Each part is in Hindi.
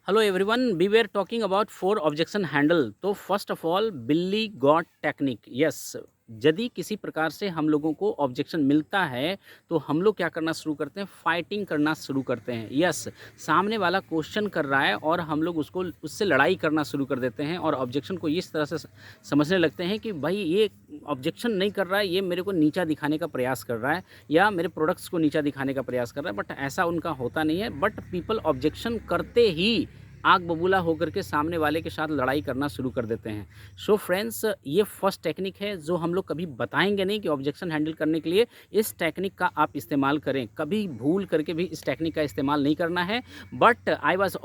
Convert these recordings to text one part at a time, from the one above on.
Hello everyone, we were talking about 4 objection handle. तो फर्स्ट ऑफ ऑल बिल्ली गॉट टेक्निक. यस, यदि किसी प्रकार से हम लोगों को ऑब्जेक्शन मिलता है तो हम लोग क्या करना शुरू करते हैं, फाइटिंग करना शुरू करते हैं. यस, सामने वाला क्वेश्चन कर रहा है और हम लोग उसको उससे लड़ाई करना शुरू कर देते हैं और ऑब्जेक्शन को इस तरह से समझने लगते हैं कि भाई ये ऑब्जेक्शन नहीं कर रहा है, ये मेरे को नीचा दिखाने का प्रयास कर रहा है या मेरे प्रोडक्ट्स को नीचा दिखाने का प्रयास कर रहा है. बट ऐसा उनका होता नहीं है. बट पीपल ऑब्जेक्शन करते ही आग बबूला होकर के सामने वाले के साथ लड़ाई करना शुरू कर देते हैं. सो फ्रेंड्स, ये फर्स्ट टेक्निक है जो हम लोग कभी बताएंगे नहीं कि ऑब्जेक्शन हैंडल करने के लिए इस टेक्निक का आप इस्तेमाल करें. कभी भूल करके भी इस टेक्निक का इस्तेमाल नहीं करना है. But I was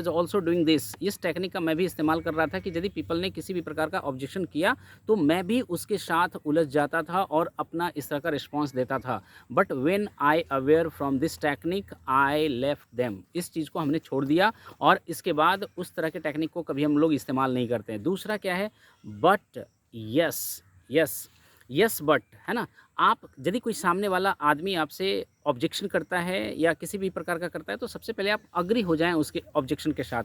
also doing this. इस टेक्निक का मैं भी इस्तेमाल कर रहा था कि यदि पीपल ने किसी भी प्रकार का ऑब्जेक्शन किया तो मैं भी उसके साथ उलझ जाता था और अपना इस तरह का रिस्पॉन्स देता था. But when I aware from this technique I left them. इस चीज़ को हमने छोड़ दिया और इसके बाद उस तरह के टेक्निक को कभी हम लोग इस्तेमाल नहीं करते हैं. दूसरा क्या है, but yes yes yes but, है ना. आप यदि कोई सामने वाला आदमी आपसे ऑब्जेक्शन करता है या किसी भी प्रकार का करता है तो सबसे पहले आप अग्री हो जाएं उसके ऑब्जेक्शन के साथ.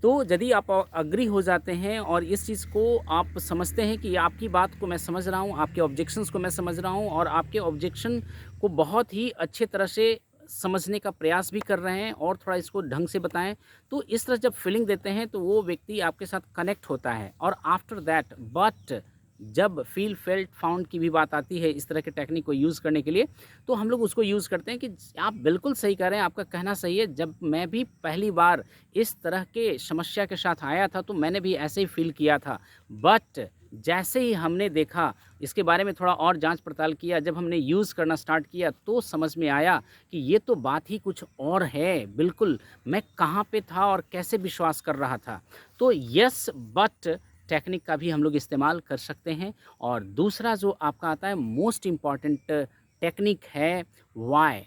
तो यदि आप अग्री हो जाते हैं और इस चीज़ को आप समझते हैं कि आपकी बात को मैं समझ रहा हूं, आपके ऑब्जेक्शंस को मैं समझ रहा हूं और आपके ऑब्जेक्शन को बहुत ही अच्छे तरह से समझने का प्रयास भी कर रहे हैं और थोड़ा इसको ढंग से बताएं, तो इस तरह जब फीलिंग देते हैं तो वो व्यक्ति आपके साथ कनेक्ट होता है. और आफ्टर दैट बट जब फील फेल्ट फाउंड की भी बात आती है इस तरह के टेक्निक को यूज़ करने के लिए, तो हम लोग उसको यूज़ करते हैं कि आप बिल्कुल सही कह रहे हैं, आपका कहना सही है. जब मैं भी पहली बार इस तरह के समस्या के साथ आया था तो मैंने भी ऐसे ही फील किया था. बट जैसे ही हमने देखा, इसके बारे में थोड़ा और जांच पड़ताल किया, जब हमने यूज़ करना स्टार्ट किया तो समझ में आया कि ये तो बात ही कुछ और है. बिल्कुल मैं कहाँ पे था और कैसे विश्वास कर रहा था. तो यस बट टेक्निक का भी हम लोग इस्तेमाल कर सकते हैं. और दूसरा जो आपका आता है मोस्ट इम्पॉर्टेंट टेक्निक है वाई.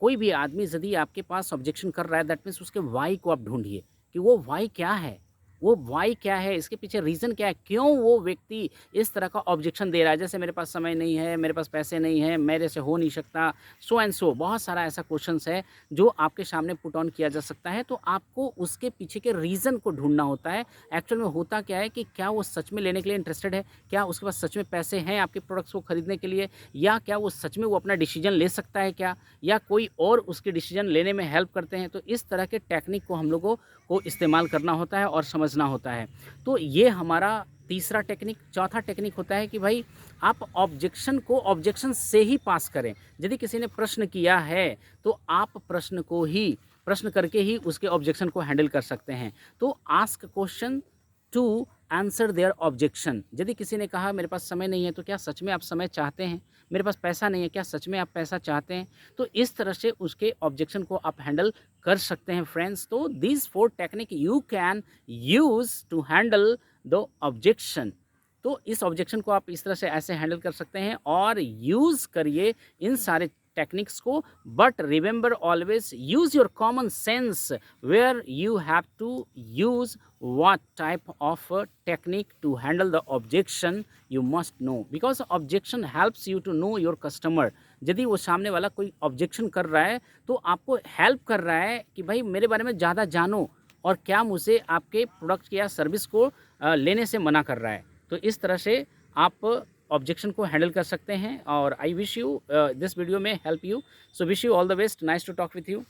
कोई भी आदमी यदि आपके पास ऑब्जेक्शन कर रहा है दैट मीन्स उसके वाई को आप ढूंढिए कि वो वाई क्या है, वो वाई क्या है, इसके पीछे रीज़न क्या है, क्यों वो व्यक्ति इस तरह का ऑब्जेक्शन दे रहा है. जैसे मेरे पास समय नहीं है, मेरे पास पैसे नहीं है, मेरे से हो नहीं सकता, सो एंड सो बहुत सारा ऐसा क्वेश्चंस है जो आपके सामने पुट ऑन किया जा सकता है. तो आपको उसके पीछे के रीज़न को ढूंढना होता है. एक्चुअल में होता क्या है कि क्या वो सच में लेने के लिए इंटरेस्टेड है, क्या उसके पास सच में पैसे हैं आपके प्रोडक्ट्स को खरीदने के लिए, या क्या वो सच में वो अपना डिसीजन ले सकता है क्या, या कोई और उसके डिसीजन लेने में हेल्प करते हैं. तो इस तरह के टेक्निक को हम लोगों को इस्तेमाल करना होता है और समझना होता है. तो ये हमारा तीसरा टेक्निक. चौथा टेक्निक होता है कि भाई आप ऑब्जेक्शन को ऑब्जेक्शन से ही पास करें. यदि किसी ने प्रश्न किया है तो आप प्रश्न करके ही उसके ऑब्जेक्शन को हैंडल कर सकते हैं. तो ask question to answer their objection. यदि किसी ने कहा मेरे पास समय नहीं है तो क्या सच में आप समय चाहते हैं, मेरे पास पैसा नहीं है क्या सच में आप पैसा चाहते हैं. तो इस तरह से उसके ऑब्जेक्शन को आप हैंडल कर सकते हैं फ्रेंड्स. तो these 4 technique you can use to handle the objection. तो इस ऑब्जेक्शन को आप इस तरह से ऐसे हैंडल कर सकते हैं और यूज़ करिए इन सारे टेक्निक्स को. But remember always use your common sense where you have to use what type of technique to handle the objection. You must know because objection helps you to know your customer. यदि वो सामने वाला कोई ऑब्जेक्शन कर रहा है तो आपको हेल्प कर रहा है कि भाई मेरे बारे में ज़्यादा जानो और क्या मुझे आपके प्रोडक्ट या सर्विस को लेने से मना कर रहा है. तो इस तरह से आप ऑब्जेक्शन को हैंडल कर सकते हैं. और I wish you this video में help you. So wish you all the best. Nice to talk with you.